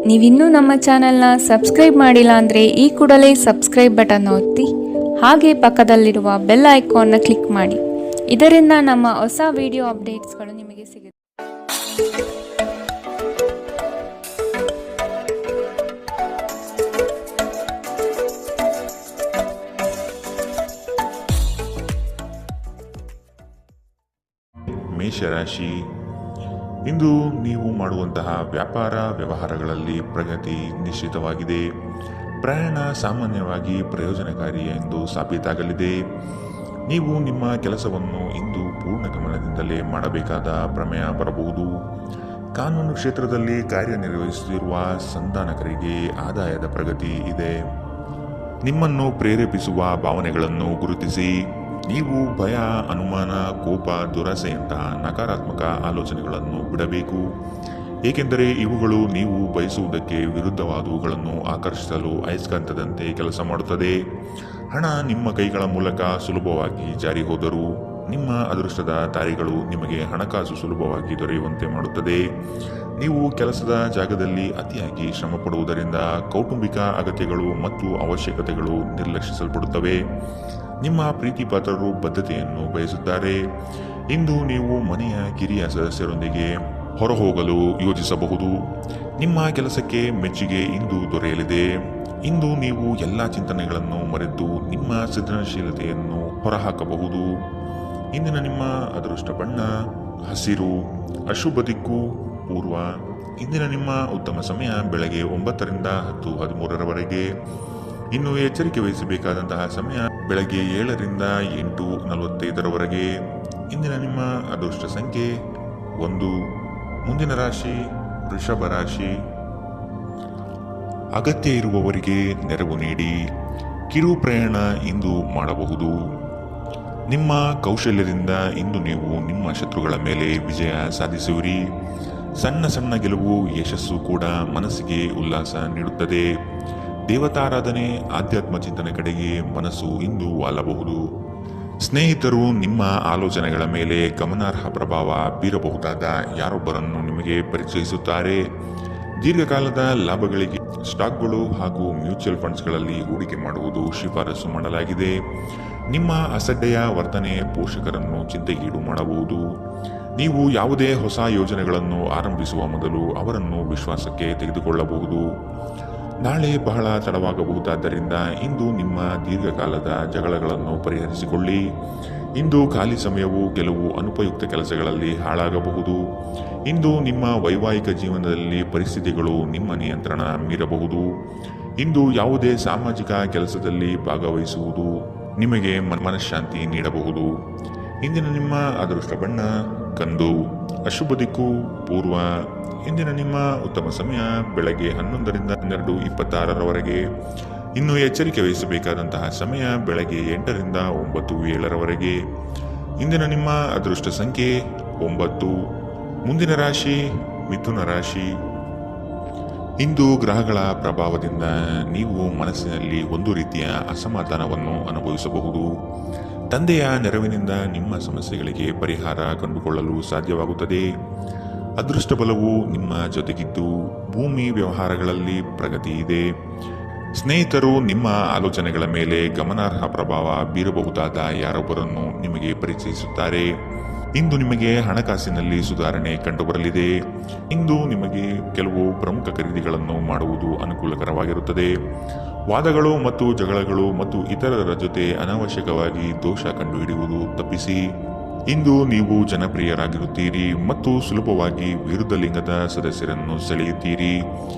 ನೀವಿನ್ನೂ ನಮ್ಮ ಚಾನೆಲ್ನ ಸಬ್ಸ್ಕ್ರೈಬ್ ಮಾಡಿಲ್ಲ ಅಂದರೆ ಈ ಕೂಡಲೇ ಸಬ್ಸ್ಕ್ರೈಬ್ ಬಟನ್ ಒತ್ತಿ ಹಾಗೆ ಪಕ್ಕದಲ್ಲಿರುವ ಬೆಲ್ ಐಕಾನ್ನ ಕ್ಲಿಕ್ ಮಾಡಿ. ಇದರಿಂದ ನಮ್ಮ ಹೊಸ ವಿಡಿಯೋ ಅಪ್ಡೇಟ್ಸ್ಗಳು ನಿಮಗೆ ಸಿಗುತ್ತೆ. ಮೇಷರಾಶಿ, ಇಂದು ನೀವು ಮಾಡುವಂತಹ ವ್ಯಾಪಾರ ವ್ಯವಹಾರಗಳಲ್ಲಿ ಪ್ರಗತಿ ನಿಶ್ಚಿತವಾಗಿದೆ. ಪ್ರಯಾಣ ಸಾಮಾನ್ಯವಾಗಿ ಪ್ರಯೋಜನಕಾರಿ ಎಂದು ಸಾಬೀತಾಗಲಿದೆ. ನೀವು ನಿಮ್ಮ ಕೆಲಸವನ್ನು ಇಂದು ಪೂರ್ಣ ಗಮನದಿಂದಲೇ ಮಾಡಬೇಕಾದ ಪ್ರಮೇಯ ಬರಬಹುದು. ಕಾನೂನು ಕ್ಷೇತ್ರದಲ್ಲಿ ಕಾರ್ಯನಿರ್ವಹಿಸುತ್ತಿರುವ ಸಂಧಾನಕರಿಗೆ ಆದಾಯದ ಪ್ರಗತಿ ಇದೆ. ನಿಮ್ಮನ್ನು ಪ್ರೇರೇಪಿಸುವ ಭಾವನೆಗಳನ್ನು ಗುರುತಿಸಿ. ನೀವು ಭಯ, ಅನುಮಾನ, ಕೋಪ, ದುರಾಸೆಯಂತಹ ನಕಾರಾತ್ಮಕ ಆಲೋಚನೆಗಳನ್ನು ಬಿಡಬೇಕು. ಏಕೆಂದರೆ ಇವುಗಳು ನೀವು ಬಯಸುವುದಕ್ಕೆ ವಿರುದ್ಧವಾದವುಗಳನ್ನು ಆಕರ್ಷಿಸಲು ಅಯಸ್ಕಾಂತದಂತೆ ಕೆಲಸ ಮಾಡುತ್ತದೆ. ಹಣ ನಿಮ್ಮ ಕೈಗಳ ಮೂಲಕ ಸುಲಭವಾಗಿ ಜಾರಿ ಹೋದರೂ ನಿಮ್ಮ ಅದೃಷ್ಟದ ದಾರಿಗಳು ನಿಮಗೆ ಹಣಕಾಸು ಸುಲಭವಾಗಿ ದೊರೆಯುವಂತೆ ಮಾಡುತ್ತದೆ. ನೀವು ಕೆಲಸದ ಜಾಗದಲ್ಲಿ ಅತಿಯಾಗಿ ಶ್ರಮ ಪಡುವುದರಿಂದ ಕೌಟುಂಬಿಕ ಅಗತ್ಯಗಳು ಮತ್ತು ಅವಶ್ಯಕತೆಗಳು ನಿರ್ಲಕ್ಷಿಸಲ್ಪಡುತ್ತವೆ. ನಿಮ್ಮ ಪ್ರೀತಿ ಪಾತ್ರರು ಬದ್ಧತೆಯನ್ನು ಬಯಸುತ್ತಾರೆ. ಇಂದು ನೀವು ಮನೆಯ ಕಿರಿಯ ಸದಸ್ಯರೊಂದಿಗೆ ಹೊರಹೋಗಲು ಯೋಜಿಸಬಹುದು. ನಿಮ್ಮ ಕೆಲಸಕ್ಕೆ ಮೆಚ್ಚುಗೆ ಇಂದು ದೊರೆಯಲಿದೆ. ಇಂದು ನೀವು ಎಲ್ಲ ಚಿಂತನೆಗಳನ್ನು ಮರೆತು ನಿಮ್ಮ ಸೃಜನಶೀಲತೆಯನ್ನು ಹೊರಹಾಕಬಹುದು. ಇಂದಿನ ನಿಮ್ಮ ಅದೃಷ್ಟ ಬಣ್ಣ ಹಸಿರು. ಅಶುಭ ದಿಕ್ಕು ಪೂರ್ವ. ಇಂದಿನ ನಿಮ್ಮ ಉತ್ತಮ ಸಮಯ ಬೆಳಗ್ಗೆ 9ರಿಂದ 10:13ರವರೆಗೆ. ಇನ್ನು ಎಚ್ಚರಿಕೆ ವಹಿಸಬೇಕಾದಂತಹ ಸಮಯ ಬೆಳಗ್ಗೆ 7ರಿಂದ 8:45ರವರೆಗೆ. ಇಂದಿನ ನಿಮ್ಮ ಅದೃಷ್ಟ ಸಂಖ್ಯೆ 1. ಮುಂದಿನ ರಾಶಿ ವೃಷಭ ರಾಶಿ. ಅಗತ್ಯ ಇರುವವರಿಗೆ ನೆರವು ನೀಡಿ. ಕಿರು ಪ್ರಯಾಣ ಇಂದು ಮಾಡಬಹುದು. ನಿಮ್ಮ ಕೌಶಲ್ಯದಿಂದ ಇಂದು ನೀವು ನಿಮ್ಮ ಶತ್ರುಗಳ ಮೇಲೆ ವಿಜಯ ಸಾಧಿಸುವಿರಿ. ಸಣ್ಣ ಸಣ್ಣ ಗೆಲುವು ಯಶಸ್ಸು ಕೂಡ ಮನಸ್ಸಿಗೆ ಉಲ್ಲಾಸ ನೀಡುತ್ತದೆ. ದೇವತಾರಾಧನೆ, ಆಧ್ಯಾತ್ಮ ಚಿಂತನೆ ಕಡೆಗೆ ಮನಸ್ಸು ಇಂದು ವಾಲಬಹುದು. ಸ್ನೇಹಿತರು ನಿಮ್ಮ ಆಲೋಚನೆಗಳ ಮೇಲೆ ಗಮನಾರ್ಹ ಪ್ರಭಾವ ಬೀರಬಹುದಾದ ಯಾರೊಬ್ಬರನ್ನು ನಿಮಗೆ ಪರಿಚಯಿಸುತ್ತಾರೆ. ದೀರ್ಘಕಾಲದ ಲಾಭಗಳಿಗೆ ಸ್ಟಾಕ್ಗಳು ಹಾಗೂ ಮ್ಯೂಚುವಲ್ ಫಂಡ್ಸ್ಗಳಲ್ಲಿ ಹೂಡಿಕೆ ಮಾಡುವುದು ಶಿಫಾರಸು ಮಾಡಲಾಗಿದೆ. ನಿಮ್ಮ ಅಸಡ್ಡೆಯ ವರ್ತನೆ ಪೋಷಕರನ್ನು ಚಿಂತೆಗೀಡು ಮಾಡಬಹುದು. ನೀವು ಯಾವುದೇ ಹೊಸ ಯೋಜನೆಗಳನ್ನು ಆರಂಭಿಸುವ ಮೊದಲು ಅವರನ್ನು ವಿಶ್ವಾಸಕ್ಕೆ ತೆಗೆದುಕೊಳ್ಳಬಹುದು. ನಾಳೆ ಬಹಳ ತಡವಾಗಬಹುದಾದ್ದರಿಂದ ಇಂದು ನಿಮ್ಮ ದೀರ್ಘಕಾಲದ ಜಗಳಗಳನ್ನು ಪರಿಹರಿಸಿಕೊಳ್ಳಿ. ಇಂದು ಖಾಲಿ ಸಮಯವು ಕೆಲವು ಅನುಪಯುಕ್ತ ಕೆಲಸಗಳಲ್ಲಿ ಹಾಳಾಗಬಹುದು. ಇಂದು ನಿಮ್ಮ ವೈವಾಹಿಕ ಜೀವನದಲ್ಲಿ ಪರಿಸ್ಥಿತಿಗಳು ನಿಮ್ಮ ನಿಯಂತ್ರಣ ಮೀರಬಹುದು. ಇಂದು ಯಾವುದೇ ಸಾಮಾಜಿಕ ಕೆಲಸದಲ್ಲಿ ಭಾಗವಹಿಸುವುದು ನಿಮಗೆ ಮನಃಶಾಂತಿ ನೀಡಬಹುದು. ಇಂದಿನ ನಿಮ್ಮ ಅದೃಷ್ಟ ಬಣ್ಣ ಕಂದು. ಅಶುಭ ದಿಕ್ಕು ಪೂರ್ವ. ಇಂದಿನ ನಿಮ್ಮ ಉತ್ತಮ ಸಮಯ ಬೆಳಗ್ಗೆ 11ರಿಂದ 12:26ರವರೆಗೆ. ಇನ್ನು ಎಚ್ಚರಿಕೆ ವಹಿಸಬೇಕಾದಂತಹ ಸಮಯ ಬೆಳಗ್ಗೆ 8ರಿಂದ 9:07ರವರೆಗೆ. ಇಂದಿನ ನಿಮ್ಮ ಅದೃಷ್ಟ ಸಂಖ್ಯೆ 9. ಮುಂದಿನ ರಾಶಿ ಮಿಥುನ ರಾಶಿ. ಇಂದು ಗ್ರಹಗಳ ಪ್ರಭಾವದಿಂದ ನೀವು ಮನಸ್ಸಿನಲ್ಲಿ ಒಂದು ರೀತಿಯ ಅಸಮಾಧಾನವನ್ನು ಅನುಭವಿಸಬಹುದು. ತಂದೆಯ ನೆರವಿನಿಂದ ನಿಮ್ಮ ಸಮಸ್ಯೆಗಳಿಗೆ ಪರಿಹಾರ ಕಂಡುಕೊಳ್ಳಲು ಸಾಧ್ಯವಾಗುತ್ತದೆ. ಅದೃಷ್ಟ ಬಲವು ನಿಮ್ಮ ಜೊತೆಗಿದ್ದು ಭೂಮಿ ವ್ಯವಹಾರಗಳಲ್ಲಿ ಪ್ರಗತಿ ಇದೆ. ಸ್ನೇಹಿತರು ನಿಮ್ಮ ಆಲೋಚನೆಗಳ ಮೇಲೆ ಗಮನಾರ್ಹ ಪ್ರಭಾವ ಬೀರಬಹುದಾದ ಯಾರೊಬ್ಬರನ್ನು ನಿಮಗೆ ಪರಿಚಯಿಸುತ್ತಾರೆ. ಇಂದು ನಿಮಗೆ ಹಣಕಾಸಿನಲ್ಲಿ ಸುಧಾರಣೆ ಕಂಡುಬರಲಿದೆ. ಇಂದು ನಿಮಗೆ ಕೆಲವು ಪ್ರಮುಖ ಖರೀದಿಗಳನ್ನು ಮಾಡುವುದು ಅನುಕೂಲಕರವಾಗಿರುತ್ತದೆ. ವಾದಗಳು ಮತ್ತು ಜಗಳಗಳು ಮತ್ತು ಇತರರ ಜೊತೆ ಅನಾವಶ್ಯಕವಾಗಿ ದೋಷ ಕಂಡುಹಿಡಿಯುವುದು ತಪ್ಪಿಸಿ. ಇಂದು ನೀವು ಜನಪ್ರಿಯರಾಗಿರುತ್ತೀರಿ ಮತ್ತು ಸುಲಭವಾಗಿ ವಿರುದ್ಧ ಲಿಂಗದ ಸದಸ್ಯರನ್ನು ಸೆಳೆಯುತ್ತೀರಿ.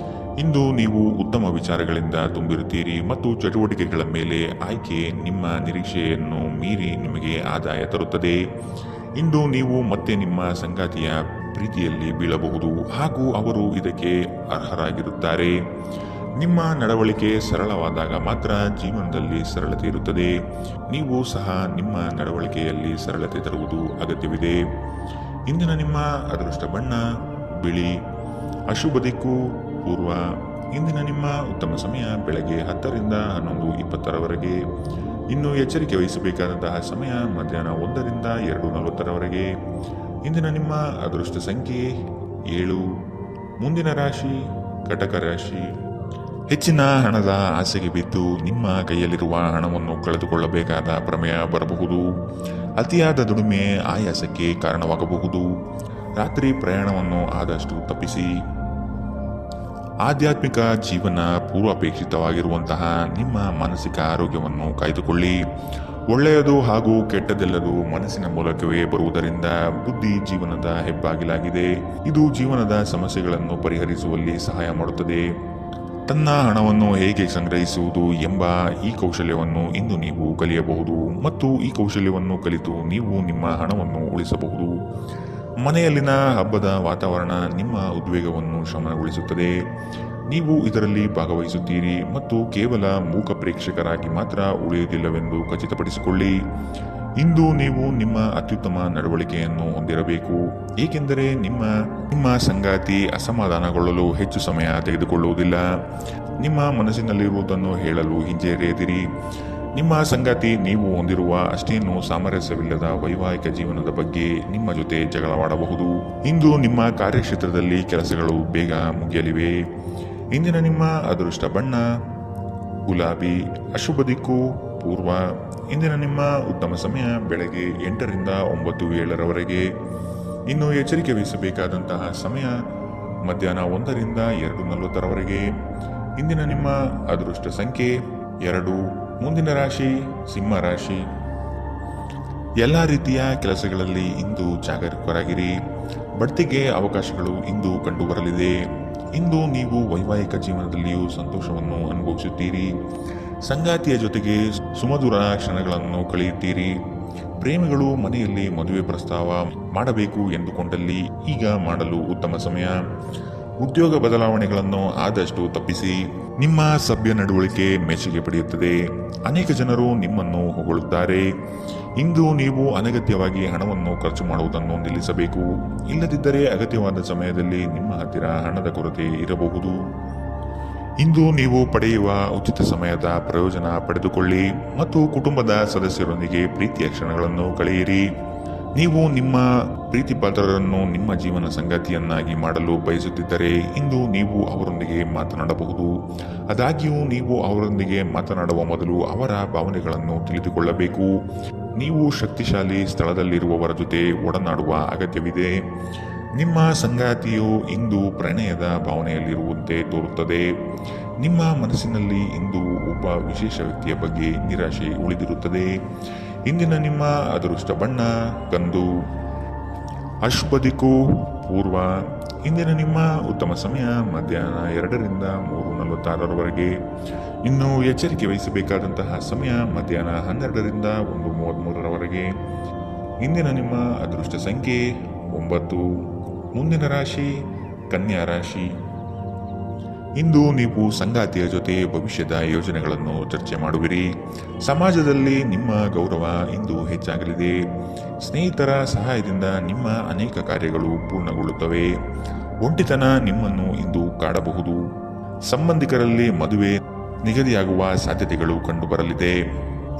ಇಂದು ನೀವು ಉತ್ತಮ ವಿಚಾರಗಳಿಂದ ತುಂಬಿರುತ್ತೀರಿ ಮತ್ತು ಚಟುವಟಿಕೆಗಳ ಮೇಲೆ ಆಯ್ಕೆ ನಿಮ್ಮ ನಿರೀಕ್ಷೆಯನ್ನು ಮೀರಿ ನಿಮಗೆ ಆದಾಯ ತರುತ್ತದೆ. ಇಂದು ನೀವು ಮತ್ತೆ ನಿಮ್ಮ ಸಂಗಾತಿಯ ಪ್ರೀತಿಯಲ್ಲಿ ಬೀಳಬಹುದು ಹಾಗೂ ಅವರು ಇದಕ್ಕೆ ಅರ್ಹರಾಗಿರುತ್ತಾರೆ. ನಿಮ್ಮ ನಡವಳಿಕೆ ಸರಳವಾದಾಗ ಮಾತ್ರ ಜೀವನದಲ್ಲಿ ಸರಳತೆ ಇರುತ್ತದೆ. ನೀವು ಸಹ ನಿಮ್ಮ ನಡವಳಿಕೆಯಲ್ಲಿ ಸರಳತೆ ತರುವುದು ಅಗತ್ಯವಿದೆ. ಇಂದಿನ ನಿಮ್ಮ ಅದೃಷ್ಟ ಬಣ್ಣ ಬಿಳಿ. ಅಶುಭ ದಿಕ್ಕು ಪೂರ್ವ. ಇಂದಿನ ನಿಮ್ಮ ಉತ್ತಮ ಸಮಯ ಬೆಳಗ್ಗೆ 10ರಿಂದ 11:20ರವರೆಗೆ. ಇನ್ನು ಎಚ್ಚರಿಕೆ ವಹಿಸಬೇಕಾದಂತಹ ಸಮಯ ಮಧ್ಯಾಹ್ನ 1ರಿಂದ 2:40ರವರೆಗೆ. ಇಂದಿನ ನಿಮ್ಮ ಅದೃಷ್ಟ ಸಂಖ್ಯೆ 7. ಮುಂದಿನ ರಾಶಿ ಕಟಕ ರಾಶಿ. ಹೆಚ್ಚಿನ ಹಣದ ಆಸೆಗೆ ಬಿದ್ದು ನಿಮ್ಮ ಕೈಯಲ್ಲಿರುವ ಹಣವನ್ನು ಕಳೆದುಕೊಳ್ಳಬೇಕಾದ ಪ್ರಮೇಯ ಬರಬಹುದು. ಅತಿಯಾದ ದುಡಿಮೆ ಆಯಾಸಕ್ಕೆ ಕಾರಣವಾಗಬಹುದು. ರಾತ್ರಿ ಪ್ರಯಾಣವನ್ನು ಆದಷ್ಟು ತಪ್ಪಿಸಿ. ಆಧ್ಯಾತ್ಮಿಕ ಜೀವನ ಪೂರ್ವಾಪೇಕ್ಷಿತವಾಗಿರುವಂತಹ ನಿಮ್ಮ ಮಾನಸಿಕ ಆರೋಗ್ಯವನ್ನು ಕಾಯ್ದುಕೊಳ್ಳಿ. ಒಳ್ಳೆಯದು ಹಾಗೂ ಕೆಟ್ಟದೆಲ್ಲದೂ ಮನಸ್ಸಿನ ಮೂಲಕವೇ ಬರುವುದರಿಂದ ಬುದ್ಧಿ ಜೀವನದ ಹೆಬ್ಬಾಗಿಲಾಗಿದೆ. ಇದು ಜೀವನದ ಸಮಸ್ಯೆಗಳನ್ನು ಪರಿಹರಿಸುವಲ್ಲಿ ಸಹಾಯ ಮಾಡುತ್ತದೆ. ತನ್ನ ಹಣವನ್ನು ಹೇಗೆ ಸಂಗ್ರಹಿಸುವುದು ಎಂಬ ಈ ಕೌಶಲ್ಯವನ್ನು ಇಂದು ನೀವು ಕಲಿಯಬಹುದು ಮತ್ತು ಈ ಕೌಶಲ್ಯವನ್ನು ಕಲಿತು ನೀವು ನಿಮ್ಮ ಹಣವನ್ನು ಉಳಿಸಬಹುದು. ಮನೆಯಲ್ಲಿನ ಹಬ್ಬದ ವಾತಾವರಣ ನಿಮ್ಮ ಉದ್ವೇಗವನ್ನು ಶಮನಗೊಳಿಸುತ್ತದೆ. ನೀವು ಇದರಲ್ಲಿ ಭಾಗವಹಿಸುತ್ತೀರಿ ಮತ್ತು ಕೇವಲ ಮೂಕ ಪ್ರೇಕ್ಷಕರಾಗಿ ಮಾತ್ರ ಉಳಿಯುವುದಿಲ್ಲವೆಂದು ಖಚಿತಪಡಿಸಿಕೊಳ್ಳಿ. ಇಂದು ನೀವು ನಿಮ್ಮ ಅತ್ಯುತ್ತಮ ನಡವಳಿಕೆಯನ್ನು ಹೊಂದಿರಬೇಕು, ಏಕೆಂದರೆ ನಿಮ್ಮ ಸಂಗಾತಿ ಅಸಮಾಧಾನಗೊಳ್ಳಲು ಹೆಚ್ಚು ಸಮಯ ತೆಗೆದುಕೊಳ್ಳುವುದಿಲ್ಲ. ನಿಮ್ಮ ಮನಸ್ಸಿನಲ್ಲಿರುವುದನ್ನು ಹೇಳಲು ಹಿಂಜರಿಯದಿರಿ. ನಿಮ್ಮ ಸಂಗಾತಿ ನೀವು ಹೊಂದಿರುವ ಅಷ್ಟೇನೂ ಸಾಮರಸ್ಯವಿಲ್ಲದ ವೈವಾಹಿಕ ಜೀವನದ ಬಗ್ಗೆ ನಿಮ್ಮ ಜೊತೆ ಜಗಳವಾಡಬಹುದು. ಇಂದು ನಿಮ್ಮ ಕಾರ್ಯಕ್ಷೇತ್ರದಲ್ಲಿ ಕೆಲಸಗಳು ಬೇಗ ಮುಗಿಯಲಿವೆ. ಇಂದಿನ ನಿಮ್ಮ ಅದೃಷ್ಟ ಬಣ್ಣ ಗುಲಾಬಿ. ಅಶುಭ ದಿಕ್ಕು ಪೂರ್ವ. ಇಂದಿನ ನಿಮ್ಮ ಉತ್ತಮ ಸಮಯ ಬೆಳಗ್ಗೆ 8 ರಿಂದ 9 ರವರೆಗೆ. ಇನ್ನು ಎಚ್ಚರಿಕೆ ವಹಿಸಬೇಕಾದಂತಹ ಸಮಯ ಮಧ್ಯಾಹ್ನ 1 ರಿಂದ 2:40 ರವರೆಗೆ. ಇಂದಿನ ನಿಮ್ಮ ಅದೃಷ್ಟ ಸಂಖ್ಯೆ 2. ಮುಂದಿನ ರಾಶಿ ಸಿಂಹ ರಾಶಿ. ಎಲ್ಲ ರೀತಿಯ ಕೆಲಸಗಳಲ್ಲಿ ಇಂದು ಜಾಗರೂಕರಾಗಿರಿ. ಬಡ್ತಿಗೆ ಅವಕಾಶಗಳು ಇಂದು ಕಂಡುಬರಲಿದೆ. ಇಂದು ನೀವು ವೈವಾಹಿಕ ಜೀವನದಲ್ಲಿಯೂ ಸಂತೋಷವನ್ನು ಅನುಭವಿಸುತ್ತೀರಿ. ಸಂಗಾತಿಯ ಜೊತೆಗೆ ಸುಮಧುರ ಕ್ಷಣಗಳನ್ನು ಕಳೆಯುತ್ತೀರಿ. ಪ್ರೇಮಿಗಳು ಮನೆಯಲ್ಲಿ ಮದುವೆ ಪ್ರಸ್ತಾವ ಮಾಡಬೇಕು ಎಂದುಕೊಂಡಲ್ಲಿ ಈಗ ಮಾಡಲು ಉತ್ತಮ ಸಮಯ. ಉದ್ಯೋಗ ಬದಲಾವಣೆಗಳನ್ನು ಆದಷ್ಟು ತಪ್ಪಿಸಿ. ನಿಮ್ಮ ಸಭ್ಯ ನಡವಳಿಕೆ ಮೆಚ್ಚುಗೆ ಪಡೆಯುತ್ತದೆ. ಅನೇಕ ಜನರು ನಿಮ್ಮನ್ನು ಹೊಗಳುತ್ತಾರೆ. ಇಂದು ನೀವು ಅನಗತ್ಯವಾಗಿ ಹಣವನ್ನು ಖರ್ಚು ಮಾಡುವುದನ್ನು ನಿಲ್ಲಿಸಬೇಕು. ಇಲ್ಲದಿದ್ದರೆ ಅಗತ್ಯವಾದ ಸಮಯದಲ್ಲಿ ನಿಮ್ಮ ಹತ್ತಿರ ಹಣದ ಕೊರತೆ ಇರಬಹುದು. ಇಂದು ನೀವು ಪಡೆಯುವ ಉಚಿತ ಸಮಯದ ಪ್ರಯೋಜನ ಪಡೆದುಕೊಳ್ಳಿ ಮತ್ತು ಕುಟುಂಬದ ಸದಸ್ಯರೊಂದಿಗೆ ಪ್ರೀತಿಯ ಕ್ಷಣಗಳನ್ನು ಕಳೆಯಿರಿ. ನೀವು ನಿಮ್ಮ ಪ್ರೀತಿಪಾತ್ರರನ್ನು ನಿಮ್ಮ ಜೀವನ ಸಂಗಾತಿಯನ್ನಾಗಿ ಮಾಡಲು ಬಯಸುತ್ತಿದ್ದರೆ ಇಂದು ನೀವು ಅವರೊಂದಿಗೆ ಮಾತನಾಡಬಹುದು. ಆದಾಗ್ಯೂ ನೀವು ಅವರೊಂದಿಗೆ ಮಾತನಾಡುವ ಮೊದಲು ಅವರ ಭಾವನೆಗಳನ್ನು ತಿಳಿದುಕೊಳ್ಳಬೇಕು. ನೀವು ಶಕ್ತಿಶಾಲಿ ಸ್ಥಳದಲ್ಲಿರುವವರ ಜೊತೆ ಒಡನಾಡುವ ಅಗತ್ಯವಿದೆ. ನಿಮ್ಮ ಸಂಗಾತಿಯು ಇಂದು ಪ್ರಣಯದ ಭಾವನೆಯಲ್ಲಿರುವಂತೆ ತೋರುತ್ತದೆ. ನಿಮ್ಮ ಮನಸ್ಸಿನಲ್ಲಿ ಇಂದು ಒಬ್ಬ ವಿಶೇಷ ವ್ಯಕ್ತಿಯ ಬಗ್ಗೆ ನಿರಾಶೆ ಉಳಿದಿರುತ್ತದೆ. ಇಂದಿನ ನಿಮ್ಮ ಅದೃಷ್ಟ ಬಣ್ಣ ಕಂದು. ಅಶುಭ ದಿಕ್ಕು ಪೂರ್ವ. ಇಂದಿನ ನಿಮ್ಮ ಉತ್ತಮ ಸಮಯ ಮಧ್ಯಾಹ್ನ 2 ರಿಂದ 3:46 ರವರೆಗೆ. ಇನ್ನು ಎಚ್ಚರಿಕೆ ವಹಿಸಬೇಕಾದಂತಹ ಸಮಯ ಮಧ್ಯಾಹ್ನ 12 ರಿಂದ 1:33 ರವರೆಗೆ. ಇಂದಿನ ನಿಮ್ಮ ಅದೃಷ್ಟ ಸಂಖ್ಯೆ 9. ಮುಂದಿನ ರಾಶಿ ಕನ್ಯಾ ರಾಶಿ. ಇಂದು ನೀವು ಸಂಗಾತಿಯ ಜೊತೆ ಭವಿಷ್ಯದ ಯೋಜನೆಗಳನ್ನು ಚರ್ಚೆ ಮಾಡುವಿರಿ. ಸಮಾಜದಲ್ಲಿ ನಿಮ್ಮ ಗೌರವ ಇಂದು ಹೆಚ್ಚಾಗಲಿದೆ. ಸ್ನೇಹಿತರ ಸಹಾಯದಿಂದ ನಿಮ್ಮ ಅನೇಕ ಕಾರ್ಯಗಳು ಪೂರ್ಣಗೊಳ್ಳುತ್ತವೆ. ಒಂಟಿತನ ನಿಮ್ಮನ್ನು ಇಂದು ಕಾಡಬಹುದು. ಸಂಬಂಧಿಕರಲ್ಲಿ ಮದುವೆ ನಿಗದಿಯಾಗುವ ಸಾಧ್ಯತೆಗಳು ಕಂಡುಬರಲಿದೆ.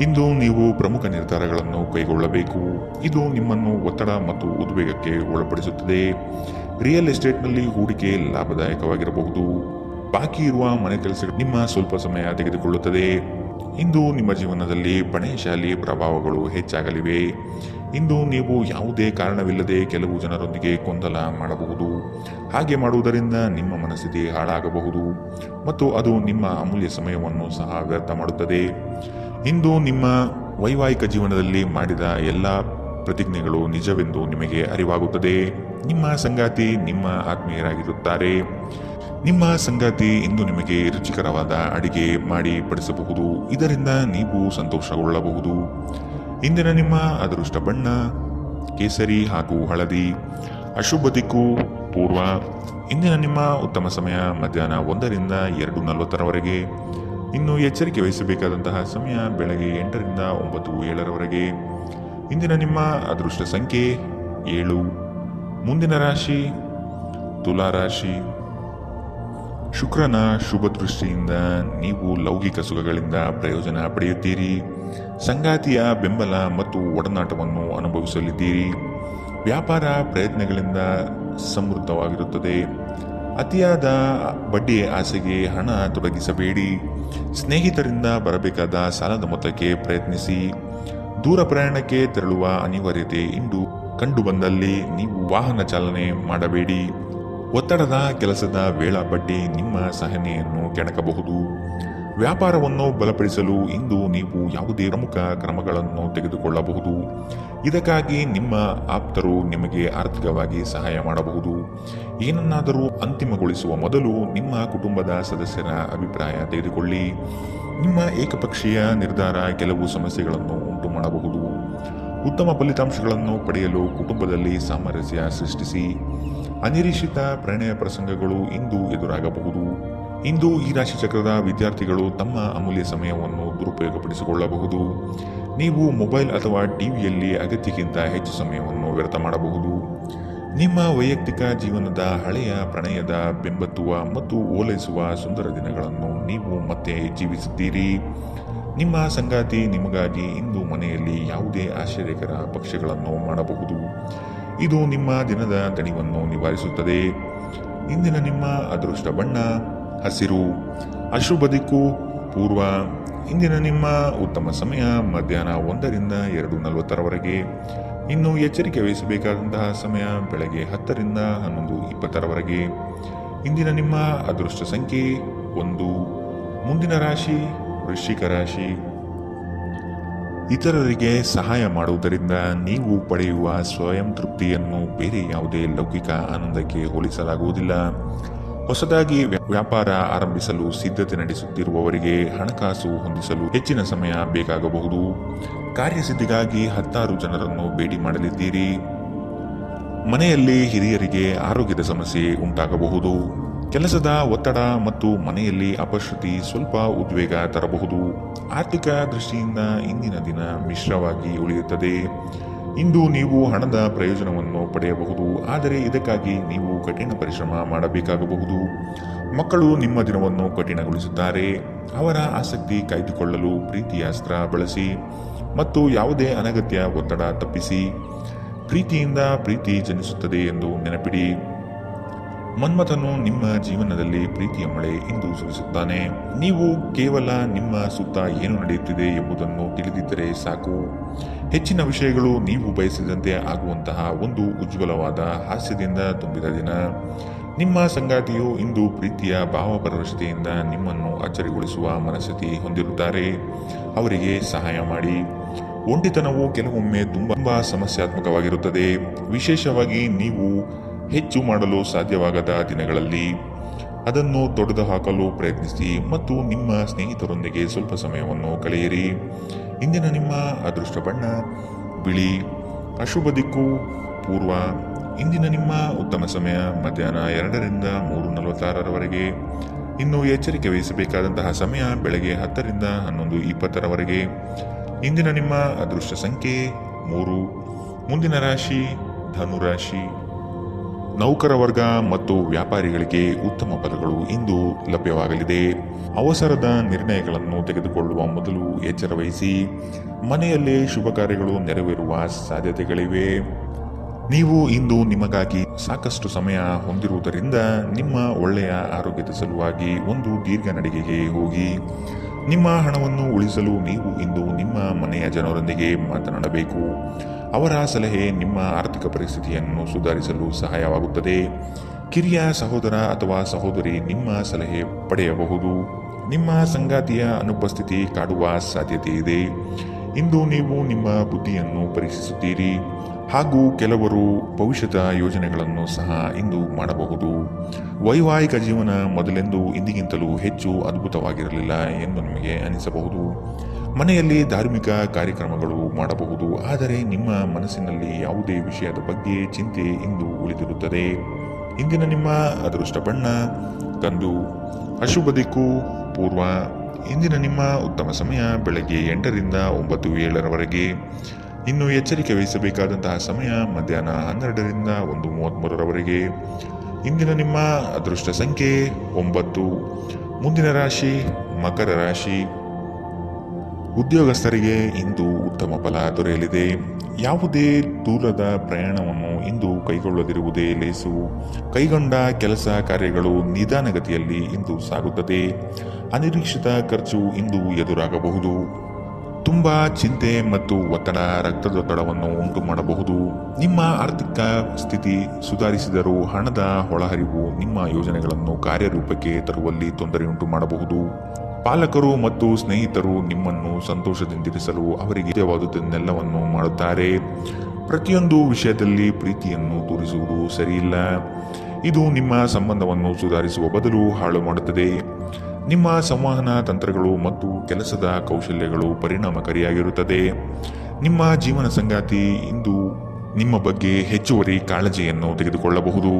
ಇಂದು ನೀವು ಪ್ರಮುಖ ನಿರ್ಧಾರಗಳನ್ನು ಕೈಗೊಳ್ಳಬೇಕು. ಇದು ನಿಮ್ಮನ್ನು ಒತ್ತಡ ಮತ್ತು ಉದ್ವೇಗಕ್ಕೆ ಒಳಪಡಿಸುತ್ತದೆ. ರಿಯಲ್ ಎಸ್ಟೇಟ್ನಲ್ಲಿ ಹೂಡಿಕೆ ಲಾಭದಾಯಕವಾಗಿರಬಹುದು. ಬಾಕಿ ಇರುವ ಮನೆ ಕೆಲಸಗಳು ನಿಮ್ಮ ಸ್ವಲ್ಪ ಸಮಯ ತೆಗೆದುಕೊಳ್ಳುತ್ತದೆ. ಇಂದು ನಿಮ್ಮ ಜೀವನದಲ್ಲಿ ಬಣೆಶಾಲಿ ಪ್ರಭಾವಗಳು ಹೆಚ್ಚಾಗಲಿವೆ. ಇಂದು ನೀವು ಯಾವುದೇ ಕಾರಣವಿಲ್ಲದೆ ಕೆಲವು ಜನರೊಂದಿಗೆ ಗೊಂದಲ ಮಾಡಬಹುದು. ಹಾಗೆ ಮಾಡುವುದರಿಂದ ನಿಮ್ಮ ಮನಸ್ಥಿತಿ ಹಾಳಾಗಬಹುದು ಮತ್ತು ಅದು ನಿಮ್ಮ ಅಮೂಲ್ಯ ಸಮಯವನ್ನು ಸಹ ವ್ಯರ್ಥ ಮಾಡುತ್ತದೆ. ಇಂದು ನಿಮ್ಮ ವೈವಾಹಿಕ ಜೀವನದಲ್ಲಿ ಮಾಡಿದ ಎಲ್ಲ ಪ್ರತಿಜ್ಞೆಗಳು ನಿಜವೆಂದು ನಿಮಗೆ ಅರಿವಾಗುತ್ತದೆ. ನಿಮ್ಮ ಸಂಗಾತಿ ನಿಮ್ಮ ಆತ್ಮೀಯರಾಗಿರುತ್ತಾರೆ. ನಿಮ್ಮ ಸಂಗಾತಿ ಇಂದು ನಿಮಗೆ ರುಚಿಕರವಾದ ಅಡಿಗೆ ಮಾಡಿ ಬಡಿಸಬಹುದು. ಇದರಿಂದ ನೀವು ಸಂತೋಷಗೊಳ್ಳಬಹುದು. ಇಂದಿನ ನಿಮ್ಮ ಅದೃಷ್ಟ ಬಣ್ಣ ಕೇಸರಿ ಹಾಗೂ ಹಳದಿ. ಅಶುಭ ದಿಕ್ಕು ಪೂರ್ವ. ಇಂದಿನ ನಿಮ್ಮ ಉತ್ತಮ ಸಮಯ ಮಧ್ಯಾಹ್ನ 1 ರಿಂದ 2:40 ರವರೆಗೆ. ಇನ್ನು ಎಚ್ಚರಿಕೆ ವಹಿಸಬೇಕಾದಂತಹ ಸಮಯ ಬೆಳಗ್ಗೆ 8 ರಿಂದ 9:07 ರವರೆಗೆ. ಇಂದಿನ ನಿಮ್ಮ ಅದೃಷ್ಟ ಸಂಖ್ಯೆ 7. ಮುಂದಿನ ರಾಶಿ ತುಲಾ ರಾಶಿ. ಶುಕ್ರನ ಶುಭ ದೃಷ್ಟಿಯಿಂದ ನೀವು ಲೌಕಿಕ ಸುಖಗಳಿಂದ ಪ್ರಯೋಜನ ಪಡೆಯುತ್ತೀರಿ. ಸಂಗಾತಿಯ ಬೆಂಬಲ ಮತ್ತು ಒಡನಾಟವನ್ನು ಅನುಭವಿಸಲಿದ್ದೀರಿ. ವ್ಯಾಪಾರ ಪ್ರಯತ್ನಗಳಿಂದ ಸಮೃದ್ಧವಾಗಿರುತ್ತದೆ. ಅತಿಯಾದ ಬಡ್ಡಿ ಆಸೆಗೆ ಹಣ ತೊಡಗಿಸಬೇಡಿ. ಸ್ನೇಹಿತರಿಂದ ಬರಬೇಕಾದ ಸಾಲದ ಮೊತ್ತಕ್ಕೆ ಪ್ರಯತ್ನಿಸಿ. ದೂರ ಪ್ರಯಾಣಕ್ಕೆ ತೆರಳುವ ಅನಿವಾರ್ಯತೆ ಇಂದು ಕಂಡು ಬಂದಲ್ಲಿ ನೀವು ವಾಹನ ಚಾಲನೆ ಮಾಡಬೇಡಿ. ಒತ್ತಡದ ಕೆಲಸದ ವೇಳಾಪಟ್ಟಿ ನಿಮ್ಮ ಸಹನೆಯನ್ನು ಕೆಣಕಬಹುದು. ವ್ಯಾಪಾರವನ್ನು ಬಲಪಡಿಸಲು ಇಂದು ನೀವು ಯಾವುದೇ ಪ್ರಮುಖ ಕ್ರಮಗಳನ್ನು ತೆಗೆದುಕೊಳ್ಳಬಹುದು. ಇದಕ್ಕಾಗಿ ನಿಮ್ಮ ಆಪ್ತರು ನಿಮಗೆ ಆರ್ಥಿಕವಾಗಿ ಸಹಾಯ ಮಾಡಬಹುದು. ಏನನ್ನಾದರೂ ಅಂತಿಮಗೊಳಿಸುವ ಮೊದಲು ನಿಮ್ಮ ಕುಟುಂಬದ ಸದಸ್ಯರ ಅಭಿಪ್ರಾಯ ತೆಗೆದುಕೊಳ್ಳಿ. ನಿಮ್ಮ ಏಕಪಕ್ಷೀಯ ನಿರ್ಧಾರ ಕೆಲವು ಸಮಸ್ಯೆಗಳನ್ನು ಉಂಟು ಮಾಡಬಹುದು. ಉತ್ತಮ ಫಲಿತಾಂಶಗಳನ್ನು ಪಡೆಯಲು ಕುಟುಂಬದಲ್ಲಿ ಸಾಮರಸ್ಯ ಸೃಷ್ಟಿಸಿ. ಅನಿರೀಕ್ಷಿತ ಪ್ರಣಯ ಪ್ರಸಂಗಗಳು ಇಂದು ಎದುರಾಗಬಹುದು. ಇಂದು ಈ ರಾಶಿ ಚಕ್ರದ ವಿದ್ಯಾರ್ಥಿಗಳು ತಮ್ಮ ಅಮೂಲ್ಯ ಸಮಯವನ್ನು ದುರುಪಯೋಗಪಡಿಸಿಕೊಳ್ಳಬಹುದು. ನೀವು ಮೊಬೈಲ್ ಅಥವಾ ಟಿವಿಯಲ್ಲಿ ಅಗತ್ಯಕ್ಕಿಂತ ಹೆಚ್ಚು ಸಮಯವನ್ನು ವ್ಯರ್ಥ ಮಾಡಬಹುದು. ನಿಮ್ಮ ವೈಯಕ್ತಿಕ ಜೀವನದ ಹಳೆಯ ಪ್ರಣಯದ ಬೆಂಬತ್ತುವ ಮತ್ತು ಓಲೈಸುವ ಸುಂದರ ದಿನಗಳನ್ನು ನೀವು ಮತ್ತೆ ಜೀವಿಸುತ್ತೀರಿ. ನಿಮ್ಮ ಸಂಗಾತಿ ನಿಮಗಾಗಿ ಇಂದು ಮನೆಯಲ್ಲಿ ಯಾವುದೇ ಆಶ್ಚರ್ಯಕರ ಭಕ್ಷ್ಯಗಳನ್ನು ಮಾಡಬಹುದು. ಇದು ನಿಮ್ಮ ದಿನದ ದಣಿವನ್ನು ನಿವಾರಿಸುತ್ತದೆ. ಇಂದಿನ ನಿಮ್ಮ ಅದೃಷ್ಟ ಬಣ್ಣ ಹಸಿರು. ಅಶುಭ ದಿಕ್ಕು ಪೂರ್ವ. ಇಂದಿನ ನಿಮ್ಮ ಉತ್ತಮ ಸಮಯ ಮಧ್ಯಾಹ್ನ 1ರಿಂದ 2:40 ಇನ್ನು ಎಚ್ಚರಿಕೆ ವಹಿಸಬೇಕಾದಂತಹ ಸಮಯ ಬೆಳಗ್ಗೆ 10ರಿಂದ 11:20. ಇಂದಿನ ನಿಮ್ಮ ಅದೃಷ್ಟ ಸಂಖ್ಯೆ 1. ಮುಂದಿನ ರಾಶಿ ವೃಶ್ಚಿಕ ರಾಶಿ. ಇತರರಿಗೆ ಸಹಾಯ ಮಾಡುವುದರಿಂದ ನೀವು ಪಡೆಯುವ ಸ್ವಯಂ ತೃಪ್ತಿಯನ್ನು ಬೇರೆ ಯಾವುದೇ ಲೌಕಿಕ ಆನಂದಕ್ಕೆ ಹೋಲಿಸಲಾಗುವುದಿಲ್ಲ. ಹೊಸದಾಗಿ ವ್ಯಾಪಾರ ಆರಂಭಿಸಲು ಸಿದ್ಧತೆ ನಡೆಸುತ್ತಿರುವವರಿಗೆ ಹಣಕಾಸು ಹೊಂದಿಸಲು ಹೆಚ್ಚಿನ ಸಮಯ ಬೇಕಾಗಬಹುದು. ಕಾರ್ಯಸಿದ್ಧಿಗಾಗಿ 10 ಜನರನ್ನು ಭೇಟಿ ಮಾಡಲಿದ್ದೀರಿ. ಮನೆಯಲ್ಲಿ ಹಿರಿಯರಿಗೆ ಆರೋಗ್ಯದ ಸಮಸ್ಯೆ ಉಂಟಾಗಬಹುದು. ಕೆಲಸದ ಒತ್ತಡ ಮತ್ತು ಮನೆಯಲ್ಲಿ ಅಪಶ್ರುತಿ ಸ್ವಲ್ಪ ಉದ್ವೇಗ ತರಬಹುದು. ಆರ್ಥಿಕ ದೃಷ್ಟಿಯಿಂದ ಇಂದಿನ ದಿನ ಮಿಶ್ರವಾಗಿ ಉಳಿಯುತ್ತದೆ. ಇಂದು ನೀವು ಹಣದ ಪ್ರಯೋಜನವನ್ನು ಪಡೆಯಬಹುದು, ಆದರೆ ಇದಕ್ಕಾಗಿ ನೀವು ಕಠಿಣ ಪರಿಶ್ರಮ ಮಾಡಬೇಕಾಗಬಹುದು. ಮಕ್ಕಳು ನಿಮ್ಮ ದಿನವನ್ನು ಕಠಿಣಗೊಳಿಸುತ್ತಾರೆ. ಅವರ ಆಸಕ್ತಿ ಕಾಯ್ದುಕೊಳ್ಳಲು ಪ್ರೀತಿಯ ಅಸ್ತ್ರ ಬಳಸಿ ಮತ್ತು ಯಾವುದೇ ಅನಗತ್ಯ ಒತ್ತಡ ತಪ್ಪಿಸಿ. ಪ್ರೀತಿಯಿಂದ ಪ್ರೀತಿ ಜನಿಸುತ್ತದೆ ಎಂದು ನೆನಪಿಡಿ. ಮನ್ಮಥನು ನಿಮ್ಮ ಜೀವನದಲ್ಲಿ ಪ್ರೀತಿಯ ಮಳೆ ಇಂದು ಸುರಿಸುತ್ತಾನೆ. ನೀವು ಕೇವಲ ನಿಮ್ಮ ಸುತ್ತ ಏನು ನಡೆಯುತ್ತಿದೆ ಎಂಬುದನ್ನು ತಿಳಿದಿದ್ದರೆ ಸಾಕು. ಹೆಚ್ಚಿನ ವಿಷಯಗಳು ನೀವು ಬಯಸಿದಂತೆ ಆಗುವಂತಹ ಒಂದು ಉಜ್ವಲವಾದ ಹಾಸ್ಯದಿಂದ ತುಂಬಿದ ದಿನ. ನಿಮ್ಮ ಸಂಗಾತಿಯು ಇಂದು ಪ್ರೀತಿಯ ಭಾವಪರವಶತೆಯಿಂದ ನಿಮ್ಮನ್ನು ಅಚ್ಚರಿಗೊಳಿಸುವ ಮನಸ್ಥಿತಿ ಹೊಂದಿರುತ್ತಾರೆ. ಅವರಿಗೆ ಸಹಾಯ ಮಾಡಿ. ಒಂಟಿತನವು ಕೆಲವೊಮ್ಮೆ ತುಂಬಾ ಸಮಸ್ಯಾತ್ಮಕವಾಗಿರುತ್ತದೆ, ವಿಶೇಷವಾಗಿ ನೀವು ಹೆಚ್ಚು ಮಾಡಲು ಸಾಧ್ಯವಾಗದ ದಿನಗಳಲ್ಲಿ. ಅದನ್ನು ತೊಡೆದುಹಾಕಲು ಪ್ರಯತ್ನಿಸಿ ಮತ್ತು ನಿಮ್ಮ ಸ್ನೇಹಿತರೊಂದಿಗೆ ಸ್ವಲ್ಪ ಸಮಯವನ್ನು ಕಳೆಯಿರಿ. ಇಂದಿನ ನಿಮ್ಮ ಅದೃಷ್ಟ ಬಣ್ಣ ಬಿಳಿ. ಅಶುಭ ದಿಕ್ಕು ಪೂರ್ವ. ಇಂದಿನ ನಿಮ್ಮ ಉತ್ತಮ ಸಮಯ ಮಧ್ಯಾಹ್ನ 2ರಿಂದ 3:46 ಇನ್ನು ಎಚ್ಚರಿಕೆ ವಹಿಸಬೇಕಾದಂತಹ ಸಮಯ ಬೆಳಗ್ಗೆ 10ರಿಂದ 11:20. ಇಂದಿನ ನಿಮ್ಮ ಅದೃಷ್ಟ ಸಂಖ್ಯೆ 3. ಮುಂದಿನ ರಾಶಿ ಧನುರಾಶಿ. ನೌಕರ ವರ್ಗ ಮತ್ತು ವ್ಯಾಪಾರಿಗಳಿಗೆ ಉತ್ತಮ ಫಲಗಳು ಇಂದು ಲಭ್ಯವಾಗಲಿದೆ. ಅವಸರದ ನಿರ್ಣಯಗಳನ್ನು ತೆಗೆದುಕೊಳ್ಳುವ ಮೊದಲು ಎಚ್ಚರ ವಹಿಸಿ. ಮನೆಯಲ್ಲಿ ಶುಭ ಕಾರ್ಯಗಳು ನೆರವೇರುವ ಸಾಧ್ಯತೆಗಳಿವೆ. ನೀವು ಇಂದು ನಿಮಗಾಗಿ ಸಾಕಷ್ಟು ಸಮಯ ಹೊಂದಿರುವುದರಿಂದ ನಿಮ್ಮ ಒಳ್ಳೆಯ ಆರೋಗ್ಯದ ಸಲುವಾಗಿ ಒಂದು ದೀರ್ಘ ನಡಿಗೆಗೆ ಹೋಗಿ. ನಿಮ್ಮ ಹಣವನ್ನು ಉಳಿಸಲು ನೀವು ಇಂದು ನಿಮ್ಮ ಮನೆಯ ಜನರೊಂದಿಗೆ ಮಾತನಾಡಬೇಕು. ಅವರ ಸಲಹೆ ನಿಮ್ಮ ಆರ್ಥಿಕ ಪರಿಸ್ಥಿತಿಯನ್ನು ಸುಧಾರಿಸಲು ಸಹಾಯವಾಗುತ್ತದೆ. ಕಿರಿಯ ಸಹೋದರ ಅಥವಾ ಸಹೋದರಿ ನಿಮ್ಮ ಸಲಹೆ ಪಡೆಯಬಹುದು. ನಿಮ್ಮ ಸಂಗಾತಿಯ ಅನುಪಸ್ಥಿತಿ ಕಾಡುವ ಸಾಧ್ಯತೆ ಇದೆ. ಇಂದು ನೀವು ನಿಮ್ಮ ಬುದ್ಧಿಯನ್ನು ಪರೀಕ್ಷಿಸುತ್ತೀರಿ ಹಾಗೂ ಕೆಲವರು ಭವಿಷ್ಯದ ಯೋಜನೆಗಳನ್ನು ಸಹ ಇಂದು ಮಾಡಬಹುದು. ವೈವಾಹಿಕ ಜೀವನ ಮೊದಲೆಂದು ಇಂದಿಗಿಂತಲೂ ಹೆಚ್ಚು ಅದ್ಭುತವಾಗಿರಲಿಲ್ಲ ಎಂದು ನಿಮಗೆ ಅನಿಸಬಹುದು. ಮನೆಯಲ್ಲಿ ಧಾರ್ಮಿಕ ಕಾರ್ಯಕ್ರಮಗಳು ಮಾಡಬಹುದು, ಆದರೆ ನಿಮ್ಮ ಮನಸ್ಸಿನಲ್ಲಿ ಯಾವುದೇ ವಿಷಯದ ಬಗ್ಗೆ ಚಿಂತೆ ಇಂದು ಉಳಿದಿರುತ್ತದೆ. ಇಂದಿನ ನಿಮ್ಮ ಅದೃಷ್ಟ ಬಣ್ಣ ಕಂದು. ಅಶುಭ ದಿಕ್ಕು ಪೂರ್ವ. ಇಂದಿನ ನಿಮ್ಮ ಉತ್ತಮ ಸಮಯ ಬೆಳಗ್ಗೆ 8ರಿಂದ 9:07. ಇನ್ನು ಎಚ್ಚರಿಕೆ ವಹಿಸಬೇಕಾದಂತಹ ಸಮಯ ಮಧ್ಯಾಹ್ನ 12ರಿಂದ 1:33. ಇಂದಿನ ನಿಮ್ಮ ಅದೃಷ್ಟ ಸಂಖ್ಯೆ 9. ಮುಂದಿನ ರಾಶಿ ಮಕರ ರಾಶಿ. ಉದ್ಯೋಗಸ್ಥರಿಗೆ ಇಂದು ಉತ್ತಮ ಫಲ ದೊರೆಯಲಿದೆ. ಯಾವುದೇ ದೂರದ ಪ್ರಯಾಣವನ್ನು ಇಂದು ಕೈಗೊಳ್ಳದಿರುವುದೇ ಲೇಸು. ಕೈಗೊಂಡ ಕೆಲಸ ಕಾರ್ಯಗಳು ನಿಧಾನಗತಿಯಲ್ಲಿ ಇಂದು ಸಾಗುತ್ತದೆ. ಅನಿರೀಕ್ಷಿತ ಖರ್ಚು ಇಂದು ಎದುರಾಗಬಹುದು. ತುಂಬಾ ಚಿಂತೆ ಮತ್ತು ಒತ್ತಡ ರಕ್ತದೊತ್ತಡವನ್ನು ಉಂಟು ಮಾಡಬಹುದು. ನಿಮ್ಮ ಆರ್ಥಿಕ ಸ್ಥಿತಿ ಸುಧಾರಿಸಿದರೂ ಹಣದ ಒಳಹರಿವು ನಿಮ್ಮ ಯೋಜನೆಗಳನ್ನು ಕಾರ್ಯರೂಪಕ್ಕೆ ತರುವಲ್ಲಿ ತೊಂದರೆಯುಂಟು ಮಾಡಬಹುದು. ಪಾಲಕರು ಮತ್ತು ಸ್ನೇಹಿತರು ನಿಮ್ಮನ್ನು ಸಂತೋಷದಿಂದಿರಿಸಲು ಅವರಿಗೆ ಇಷ್ಟವಾದುದನ್ನೆಲ್ಲವನ್ನು ಮಾಡುತ್ತಾರೆ. ಪ್ರತಿಯೊಂದು ವಿಷಯದಲ್ಲಿ ಪ್ರೀತಿಯನ್ನು ತೋರಿಸುವುದು ಸರಿಯಿಲ್ಲ. ಇದು ನಿಮ್ಮ ಸಂಬಂಧವನ್ನು ಸುಧಾರಿಸುವ ಬದಲು ಹಾಳು ಮಾಡುತ್ತದೆ. ನಿಮ್ಮ ಸಂವಹನ ತಂತ್ರಗಳು ಮತ್ತು ಕೆಲಸದ ಕೌಶಲ್ಯಗಳು ಪರಿಣಾಮಕಾರಿಯಾಗಿರುತ್ತದೆ. ನಿಮ್ಮ ಜೀವನ ಸಂಗಾತಿ ಇಂದು ನಿಮ್ಮ ಬಗ್ಗೆ ಹೆಚ್ಚುವರಿ ಕಾಳಜಿಯನ್ನು ತೆಗೆದುಕೊಳ್ಳಬಹುದು.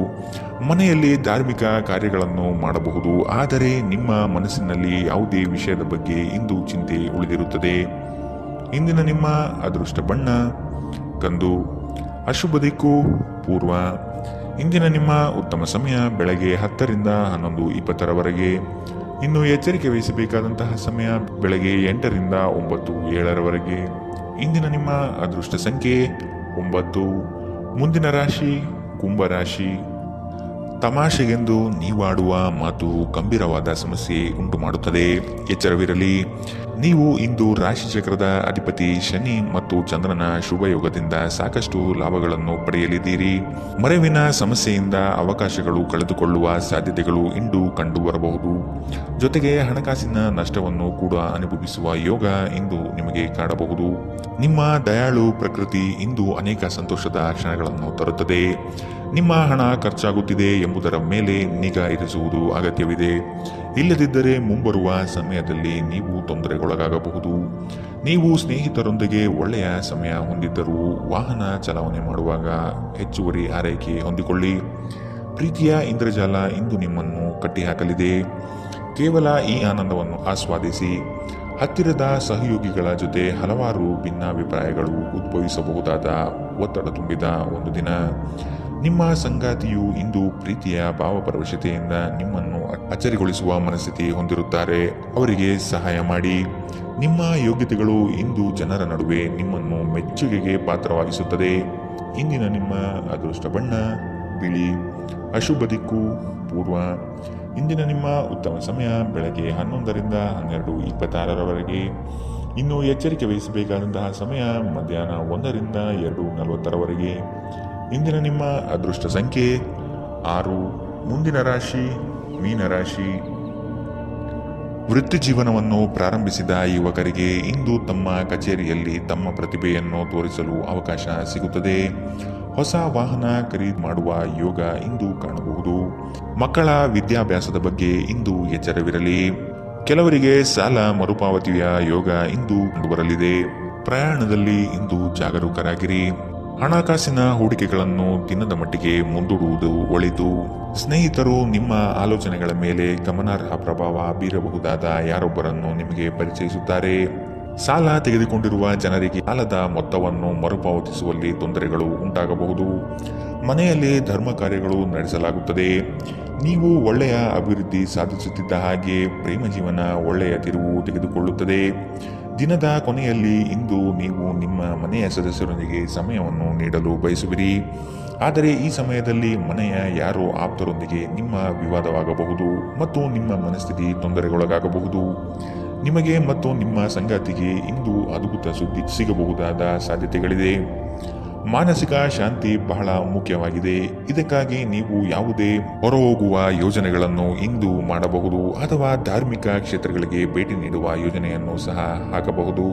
ಮನೆಯಲ್ಲಿ ಧಾರ್ಮಿಕ ಕಾರ್ಯಗಳನ್ನು ಮಾಡಬಹುದು, ಆದರೆ ನಿಮ್ಮ ಮನಸ್ಸಿನಲ್ಲಿ ಯಾವುದೇ ವಿಷಯದ ಬಗ್ಗೆ ಇಂದು ಚಿಂತೆ ಉಳಿದಿರುತ್ತದೆ. ಇಂದಿನ ನಿಮ್ಮ ಅದೃಷ್ಟ ಬಣ್ಣ ಕಂದು. ಅಶುಭ ದಿಕ್ಕು ಪೂರ್ವ. ಇಂದಿನ ನಿಮ್ಮ ಉತ್ತಮ ಸಮಯ ಬೆಳಗ್ಗೆ 10 ರಿಂದ 11:20 ಇನ್ನು ಎಚ್ಚರಿಕೆ ವಹಿಸಬೇಕಾದಂತಹ ಸಮಯ ಬೆಳಗ್ಗೆ 8 ರಿಂದ 9:07 ಇಂದಿನ ನಿಮ್ಮ ಅದೃಷ್ಟ ಸಂಖ್ಯೆ 9. ಮುಂದಿನ ರಾಶಿ ಕುಂಭರಾಶಿ. ತಮಾಷೆಗೆಂದು ನೀವಾಡುವ ಮಾತು ಗಂಭೀರವಾದ ಸಮಸ್ಯೆ ಉಂಟು ಮಾಡುತ್ತದೆ. ಎಚ್ಚರವಿರಲಿ. ನೀವು ಇಂದು ರಾಶಿಚಕ್ರದ ಅಧಿಪತಿ ಶನಿ ಮತ್ತು ಚಂದ್ರನ ಶುಭಯೋಗದಿಂದ ಸಾಕಷ್ಟು ಲಾಭಗಳನ್ನು ಪಡೆಯಲಿದ್ದೀರಿ. ಮರೆವಿನ ಸಮಸ್ಯೆಯಿಂದ ಅವಕಾಶಗಳು ಕಳೆದುಕೊಳ್ಳುವ ಸಾಧ್ಯತೆಗಳು ಇಂದು ಕಂಡುಬರಬಹುದು. ಜೊತೆಗೆ ಹಣಕಾಸಿನ ನಷ್ಟವನ್ನು ಕೂಡ ಅನುಭವಿಸುವ ಯೋಗ ಇಂದು ನಿಮಗೆ ಕಾಡಬಹುದು. ನಿಮ್ಮ ದಯಾಳು ಪ್ರಕೃತಿ ಇಂದು ಅನೇಕ ಸಂತೋಷದ ಕ್ಷಣಗಳನ್ನು ತರುತ್ತದೆ. ನಿಮ್ಮ ಹಣ ಖರ್ಚಾಗುತ್ತಿದೆ ಎಂಬುದರ ಮೇಲೆ ನಿಗಾ ಇರಿಸುವುದು ಅಗತ್ಯವಿದೆ. ಇಲ್ಲದಿದ್ದರೆ ಮುಂಬರುವ ಸಮಯದಲ್ಲಿ ನೀವು ತೊಂದರೆಗೊಳಗಾಗಬಹುದು. ನೀವು ಸ್ನೇಹಿತರೊಂದಿಗೆ ಒಳ್ಳೆಯ ಸಮಯ ಹೊಂದಿದ್ದರೂ ವಾಹನ ಚಲಾವಣೆ ಮಾಡುವಾಗ ಹೆಚ್ಚುವರಿ ಆರೈಕೆ ಹೊಂದಿಕೊಳ್ಳಿ. ಪ್ರೀತಿಯ ಇಂದ್ರಜಾಲ ಇಂದು ನಿಮ್ಮನ್ನು ಕಟ್ಟಿಹಾಕಲಿದೆ. ಕೇವಲ ಈ ಆನಂದವನ್ನು ಆಸ್ವಾದಿಸಿ. ಹತ್ತಿರದ ಸಹಯೋಗಿಗಳ ಜೊತೆ ಹಲವಾರು ಭಿನ್ನಾಭಿಪ್ರಾಯಗಳು ಉದ್ಭವಿಸಬಹುದಾದ ಒತ್ತಡ ತುಂಬಿದ ಒಂದು ದಿನ. ನಿಮ್ಮ ಸಂಗಾತಿಯು ಇಂದು ಪ್ರೀತಿಯ ಭಾವಪರವಶತೆಯಿಂದ ನಿಮ್ಮನ್ನು ಅಚ್ಚರಿಗೊಳಿಸುವ ಮನಸ್ಥಿತಿ ಹೊಂದಿರುತ್ತಾರೆ. ಅವರಿಗೆ ಸಹಾಯ ಮಾಡಿ. ನಿಮ್ಮ ಯೋಗ್ಯತೆಗಳು ಇಂದು ಜನರ ನಡುವೆ ನಿಮ್ಮನ್ನು ಮೆಚ್ಚುಗೆಗೆ ಪಾತ್ರವಾಗಿಸುತ್ತದೆ. ಇಂದಿನ ನಿಮ್ಮ ಅದೃಷ್ಟ ಬಣ್ಣ ಬಿಳಿ. ಅಶುಭ ದಿಕ್ಕು ಪೂರ್ವ. ಇಂದಿನ ನಿಮ್ಮ ಉತ್ತಮ ಸಮಯ ಬೆಳಗ್ಗೆ 11 ರಿಂದ 12:26 ಇನ್ನು ಎಚ್ಚರಿಕೆ ವಹಿಸಬೇಕಾದಂತಹ ಸಮಯ ಮಧ್ಯಾಹ್ನ 1 ರಿಂದ 2:40 ಇಂದಿನ ನಿಮ್ಮ ಅದೃಷ್ಟ ಸಂಖ್ಯೆ 6. ಮುಂದಿನ ರಾಶಿ ಮೀನರಾಶಿ. ವೃತ್ತಿ ಜೀವನವನ್ನು ಪ್ರಾರಂಭಿಸಿದ ಯುವಕರಿಗೆ ಇಂದು ತಮ್ಮ ಕಚೇರಿಯಲ್ಲಿ ತಮ್ಮ ಪ್ರತಿಭೆಯನ್ನು ತೋರಿಸಲು ಅವಕಾಶ ಸಿಗುತ್ತದೆ. ಹೊಸ ವಾಹನ ಖರೀದಿ ಮಾಡುವ ಯೋಗ ಇಂದು ಕಾಣಬಹುದು. ಮಕ್ಕಳ ವಿದ್ಯಾಭ್ಯಾಸದ ಬಗ್ಗೆ ಇಂದು ಎಚ್ಚರವಿರಲಿ. ಕೆಲವರಿಗೆ ಸಾಲ ಮರುಪಾವತಿಯ ಯೋಗ ಇಂದು ಕಂಡುಬರಲಿದೆ. ಪ್ರಯಾಣದಲ್ಲಿ ಇಂದು ಜಾಗರೂಕರಾಗಿರಿ. ಹಣಕಾಸಿನ ಹೂಡಿಕೆಗಳನ್ನು ದಿನದ ಮಟ್ಟಿಗೆ ಮುಂದೂಡುವುದು ಒಳಿತು. ಸ್ನೇಹಿತರು ನಿಮ್ಮ ಆಲೋಚನೆಗಳ ಮೇಲೆ ಗಮನಾರ್ಹ ಪ್ರಭಾವ ಬೀರಬಹುದಾದ ಯಾರೊಬ್ಬರನ್ನು ನಿಮಗೆ ಪರಿಚಯಿಸುತ್ತಾರೆ. ಸಾಲ ತೆಗೆದುಕೊಂಡಿರುವ ಜನರಿಗೆ ಸಾಲದ ಮೊತ್ತವನ್ನು ಮರುಪಾವತಿಸುವಲ್ಲಿ ತೊಂದರೆಗಳು ಉಂಟಾಗಬಹುದು. ಮನೆಯಲ್ಲಿ ಧರ್ಮ ಕಾರ್ಯಗಳು ನಡೆಸಲಾಗುತ್ತದೆ. ನೀವು ಒಳ್ಳೆಯ ಅಭಿವೃದ್ಧಿ ಸಾಧಿಸುತ್ತಿದ್ದ ಹಾಗೆ ಪ್ರೇಮ ಜೀವನ ಒಳ್ಳೆಯ ತಿರುವು ತೆಗೆದುಕೊಳ್ಳುತ್ತದೆ. ದಿನದ ಕೊನೆಯಲ್ಲಿ ಇಂದು ನೀವು ನಿಮ್ಮ ಮನೆಯ ಸದಸ್ಯರೊಂದಿಗೆ ಸಮಯವನ್ನು ನೀಡಲು ಬಯಸುವಿರಿ. ಆದರೆ ಈ ಸಮಯದಲ್ಲಿ ಮನೆಯ ಯಾರೋ ಆಪ್ತರೊಂದಿಗೆ ನಿಮ್ಮ ವಿವಾದವಾಗಬಹುದು ಮತ್ತು ನಿಮ್ಮ ಮನಸ್ಥಿತಿ ತೊಂದರೆಗೊಳಗಾಗಬಹುದು. ನಿಮಗೆ ಮತ್ತು ನಿಮ್ಮ ಸಂಗಾತಿಗೆ ಇಂದು ಅದ್ಭುತ ಸುದ್ದಿ ಸಿಗಬಹುದಾದ ಸಾಧ್ಯತೆಗಳಿದೆ. ಮಾನಸಿಕ ಶಾಂತಿ ಬಹಳ ಮುಖ್ಯವಾಗಿದೆ. ಇದಕ್ಕಾಗಿ ನೀವು ಯಾವುದೇ ಹೊರಹೋಗುವ ಯೋಜನೆಗಳನ್ನು ಇಂದು ಮಾಡಬಹುದು ಅಥವಾ ಧಾರ್ಮಿಕ ಕ್ಷೇತ್ರಗಳಿಗೆ ಭೇಟಿ ನೀಡುವ ಯೋಜನೆಯನ್ನು ಸಹ ಹಾಕಬಹುದು.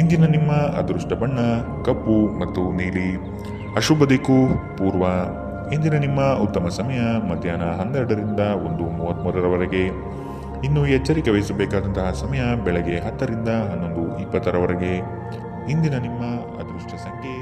ಇಂದಿನ ನಿಮ್ಮ ಅದೃಷ್ಟ ಬಣ್ಣ ಕಪ್ಪು ಮತ್ತು ನೀಲಿ. ಅಶುಭ ದಿಕ್ಕು ಪೂರ್ವ. ಇಂದಿನ ನಿಮ್ಮ ಉತ್ತಮ ಸಮಯ ಮಧ್ಯಾಹ್ನ 12 ರಿಂದ 1:33 ಇನ್ನು ಎಚ್ಚರಿಕೆ ವಹಿಸಬೇಕಾದಂತಹ ಸಮಯ ಬೆಳಗ್ಗೆ 10 ರಿಂದ 11:20 ಇಂದಿನ ನಿಮ್ಮ ಅದೃಷ್ಟ ಸಂಖ್ಯೆ